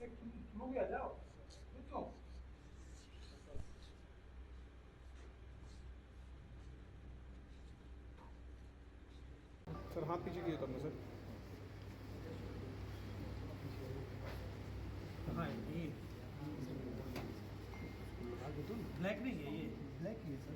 तुम लोग भी आ जाओ। क्यों? सर हाथ पीछे कीजिए तुमने सर। हाँ ये ब्लैक नहीं है, ये ब्लैक ही है सर।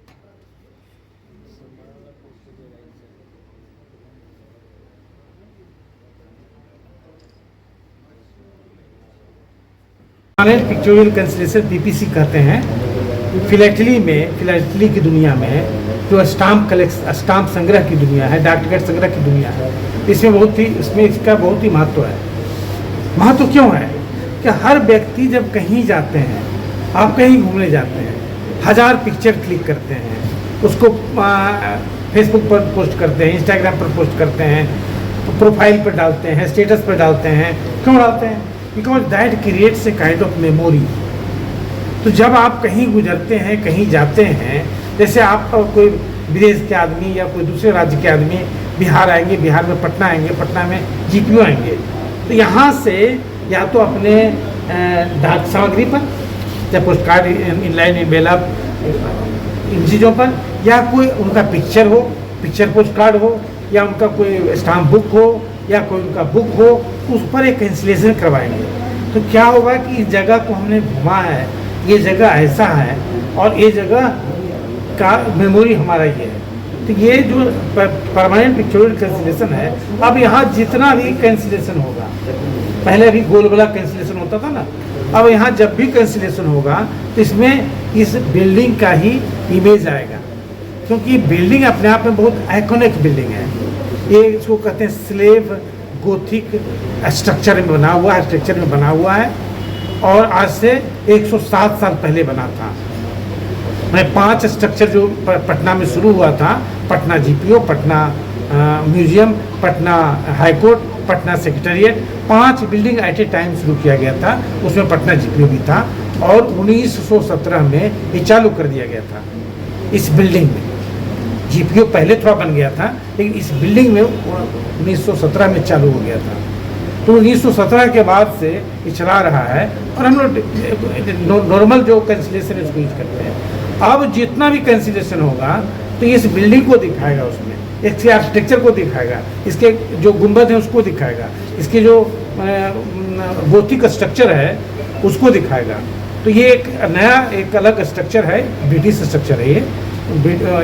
पिक्चोरियल कैंसिलेशन पीपीसी कहते हैं। फिलैटली की दुनिया में जो स्टाम्प संग्रह की दुनिया है, डाक टिकट संग्रह की दुनिया है, इसमें इसका बहुत ही महत्व है। महत्व क्यों है कि हर व्यक्ति जब कहीं जाते हैं, आप कहीं घूमने जाते हैं, 1000 पिक्चर क्लिक करते हैं, उसको फेसबुक पर पोस्ट करते हैं, इंस्टाग्राम पर पोस्ट करते हैं, प्रोफाइल पर डालते हैं, स्टेटस पर डालते हैं। क्यों डालते हैं? Because that creates a kind of memory. तो जब आप कहीं गुजरते हैं, कहीं जाते हैं, जैसे आप कोई विदेश के आदमी या कोई दूसरे राज्य के आदमी बिहार आएंगे, बिहार में पटना आएंगे, पटना में जीपीओ आएंगे, तो यहाँ से या तो अपने डाक सामग्री पर या पोस्ट कार्ड, इनलाइन इनवेलप, इन चीज़ों पर, या कोई उनका पिक्चर हो, पिक्चर पोस्ट कार्ड हो, या उनका कोई स्टाम्प बुक हो, या कोई उनका बुक हो, उस पर एक कैंसिलेशन करवाएंगे। तो क्या होगा कि इस जगह को हमने घुमा है, ये जगह ऐसा है और ये जगह का मेमोरी हमारा ये है। तो ये जो परमानेंट पिक्चोरियल कैंसिलेशन है, अब यहाँ जितना भी कैंसिलेशन होगा, पहले अभी गोल वाला कैंसिलेशन होता था ना, अब यहाँ जब भी कैंसिलेशन होगा तो इसमें इस बिल्डिंग का ही इमेज आएगा, क्योंकि बिल्डिंग अपने आप में बहुत आइकॉनिक बिल्डिंग है। ये इसको कहते हैं स्लेव गोथिक स्ट्रक्चर में बना हुआ है और आज से 107 साल पहले बना था। मैं 5 स्ट्रक्चर जो पटना में शुरू हुआ था, Patna GPO, Patna museum, Patna high court, Patna secretariat, 5 building at A time शुरू किया गया था। उसमें पटना जीपीओ भी था और 1917 में ये चालू कर दिया गया था। इस बिल्डिंग में जीपीओ पहले थोड़ा बन गया था, लेकिन इस बिल्डिंग में 1917 में चालू हो गया था। तो 1917 के बाद से ये चला रहा है और हम लोग नॉर्मल जो कैंसिलेशन है उसको यूज करते हैं। अब जितना भी कैंसिलेशन होगा तो इस बिल्डिंग को दिखाएगा, उसमें इसके आर्किटेक्चर को दिखाएगा, इसके जो गुंबद है उसको दिखाएगा, इसके जो गोथिक स्ट्रक्चर है उसको दिखाएगा। तो ये एक नया एक अलग स्ट्रक्चर है, ब्रिटिश स्ट्रक्चर है ये,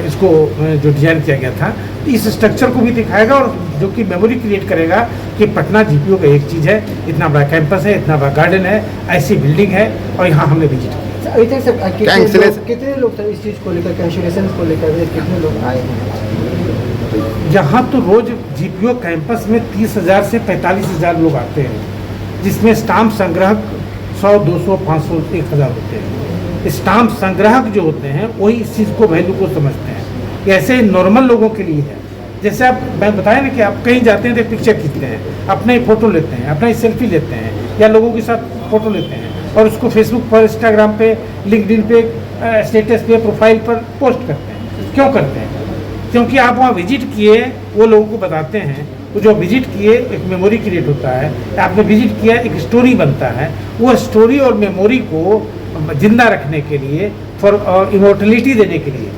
इसको जो डिजाइन किया गया था, तो इस स्ट्रक्चर को भी दिखाएगा और जो कि मेमोरी क्रिएट करेगा कि पटना जीपीओ का एक चीज़ है, इतना बड़ा कैंपस है, इतना बड़ा गार्डन है, ऐसी बिल्डिंग है और यहाँ हमने विजिट किया। अभी तक सब कितने लोग इस चीज़ को लेकर, कैंसिलेशन को लेकर कितने लोग आए हैं? यहाँ तो रोज जीपीओ कैंपस में 30,000 से 45,000 लोग आते हैं, जिसमें स्टाम्प संग्राहक 100, 200, 500, 1,000 होते हैं। स्टाम्प संग्राहक जो होते हैं वही इस चीज़ को, वैल्यू को समझते हैं। ऐसे नॉर्मल लोगों के लिए है, जैसे आप मैं बताया ना कि आप कहीं जाते हैं तो पिक्चर खींचते हैं, अपना ही फोटो लेते हैं, अपना ही सेल्फी लेते हैं, या लोगों के साथ फोटो लेते हैं और उसको फेसबुक पर, इंस्टाग्राम पे, लिंक्डइन पे, स्टेटस पे, प्रोफाइल पर पोस्ट करते हैं। क्यों करते हैं? क्योंकि आप वहाँ विजिट किए, वो लोगों को बताते हैं, तो जो विजिट किए एक मेमोरी क्रिएट होता है, आपने विजिट किया एक स्टोरी बनता है, वो स्टोरी और मेमोरी को जिंदा रखने के लिए, फॉर इमोर्टलिटी देने के लिए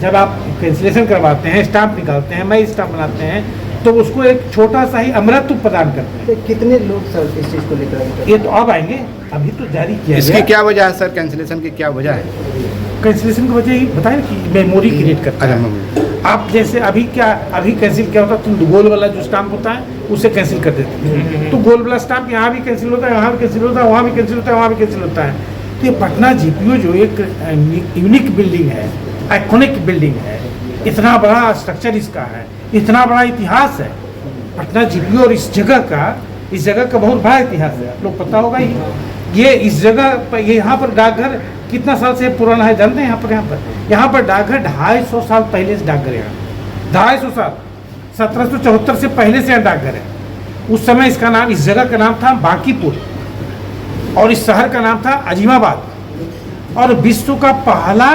जब आप कैंसिलेशन करवाते हैं, स्टाम्प निकालते हैं, मई स्टाम्प बनाते हैं, तो उसको एक छोटा सा ही अमृत प्रदान करते हैं। तो कितने लोग सर इस चीज़ को लेकर? ये तो अब आएंगे, अभी तो जारी किया इसकी क्या वजह है सर? कैंसिलेशन की क्या वजह है? कैंसिलेशन की वजह ये बताए ना कि मेमोरी क्रिएट करता है। आप जैसे अभी कैंसिल क्या होता है, तुम गोल वाला जो स्टाम्प होता है उसे कैंसिल कर देते हैं, तो गोल वाला स्टाम्प यहाँ भी कैंसिल होता है, यहाँ भी कैंसिल होता है, वहाँ भी कैंसिल होता है, वहाँ भी कैंसिल होता है। तो ये पटना जीपीओ जो एक यूनिक बिल्डिंग है, आइकॉनिक बिल्डिंग है, इतना बड़ा स्ट्रक्चर इसका है, इतना बड़ा इतिहास है पटना जीपीओ, और इस जगह का बहुत बड़ा इतिहास है। आप लोग पता होगा ये इस जगह पर, ये यहाँ पर डाकघर कितना साल से पुराना है जानते हैं? यहाँ पर डाकघर 250 साल पहले से डाकघर है। 250 साल, 1774 से पहले से डाकघर है। उस समय इसका नाम, इस जगह का नाम था बांकीपुर और इस शहर का नाम था अजीमाबाद। और विश्व का पहला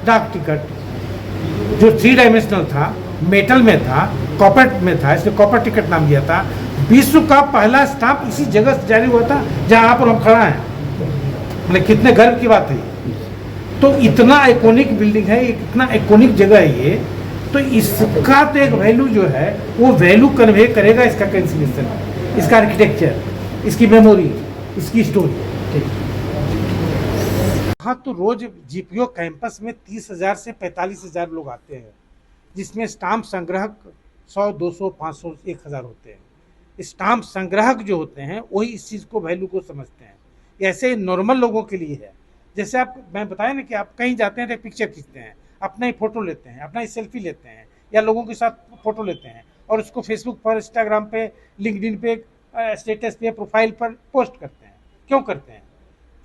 डाक टिकट जो 3 डायमेंशनल था, मेटल में था, कॉपर में था, इसलिए कॉपर टिकट नाम दिया था, विश्व का पहला स्टाम्प इसी जगह से जारी हुआ था जहां पर हम खड़ा हैं। मतलब कितने गर्व की बात है ये। तो इतना आइकॉनिक बिल्डिंग है, इतना आइकॉनिक जगह है ये, तो इसका तो एक वैल्यू जो है वो वैल्यू कन्वे करेगा इसका कैंसिलेशन, इसका आर्किटेक्चर, इसकी मेमोरी, इसकी स्टोरी। हाँ, तो रोज जीपीओ कैंपस में 30,000 से 45,000 लोग आते हैं, जिसमें स्टाम्प संग्राहक 100, 200, 500, 1,000 होते हैं। स्टाम्प संग्राहक जो होते हैं वही इस चीज़ को वैल्यू को समझते हैं। ऐसे नॉर्मल लोगों के लिए है, जैसे आप मैं बताया ना कि आप कहीं जाते हैं तो पिक्चर खींचते हैं, अपना ही फोटो लेते हैं, अपना ही सेल्फी लेते हैं, या लोगों के साथ फोटो लेते हैं और उसको फेसबुक पर, इंस्टाग्राम पे, लिंक्डइन पे, स्टेटस पे, प्रोफाइल पर पोस्ट करते हैं। क्यों करते हैं?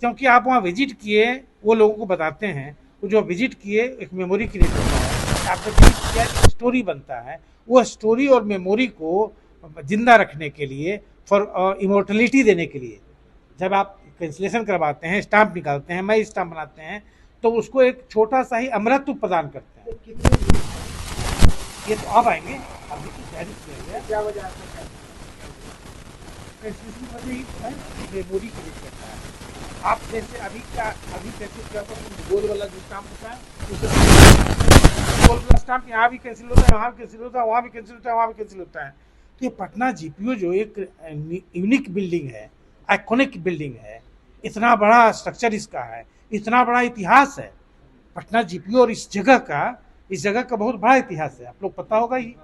क्योंकि आप वहाँ विजिट किए, वो लोगों को बताते हैं, वो जो विजिट किए एक मेमोरी क्रिएट होता है, आपने विजिट किया एक स्टोरी बनता है, वो स्टोरी और मेमोरी को जिंदा रखने के लिए, फॉर इमोर्टलिटी देने के लिए, जब आप कैंसिलेशन करवाते हैं, स्टाम्प निकालते हैं, मैं स्टाम्प बनाते हैं, तो उसको एक छोटा सा ही अमृत प्रदान करते हैं। ये तो आप आएंगे, अभी तो जारी किया गया, क्या वजह कैंसिलेशन वजह ही है, मेमोरी क्रिएट करता है। आप जैसे अभी कैंसिल करते हैं, गोल वाला जो स्टाम्प होता है, गोल वाला स्टाम्प यहाँ भी कैंसिल होता है, वहाँ भी कैंसिल होता है, वहाँ भी कैंसिल होता है, वहाँ भी कैंसिल होता है। तो ये पटना जीपीओ जो एक यूनिक बिल्डिंग है, आइकॉनिक बिल्डिंग है, इतना बड़ा स्ट्रक्चर इसका है, इतना बड़ा इतिहास है पटना जीपीओ, और इस जगह का बहुत बड़ा इतिहास है। आप लोग पता होगा ही,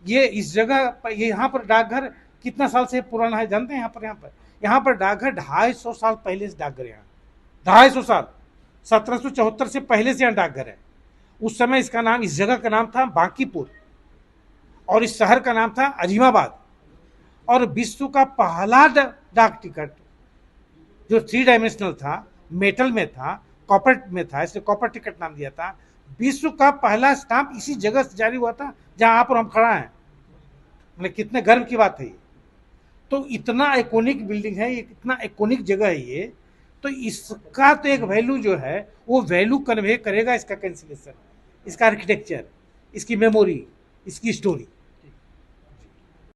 ये इस जगह पर, ये यहाँ पर डाकघर कितना साल से पुराना है जानते हैं? यहाँ पर डाकघर 250 साल पहले से डाकघर, यहाँ 250 साल, 1774 से पहले से यहाँ डाकघर है। उस समय इसका नाम, इस जगह का नाम था बांकीपुर, और इस शहर का नाम था अजीमाबाद। और विश्व का पहला डाक टिकट जो 3 डायमेंशनल था, मेटल में था, कॉपर में था, इसलिए कॉपर टिकट नाम दिया था। विश्व का पहला स्टाम्प इसी जगह से जारी हुआ था जहां पर हम खड़ा हैं। मतलब कितने गर्व की बात है ये। तो इतना आइकॉनिक बिल्डिंग है, ये इतना आइकॉनिक जगह है ये, तो इसका तो एक वैल्यू जो है वो वैल्यू कन्वे करेगा इसका कैंसिलेशन, इसका आर्किटेक्चर, इसकी मेमोरी, इसकी स्टोरी।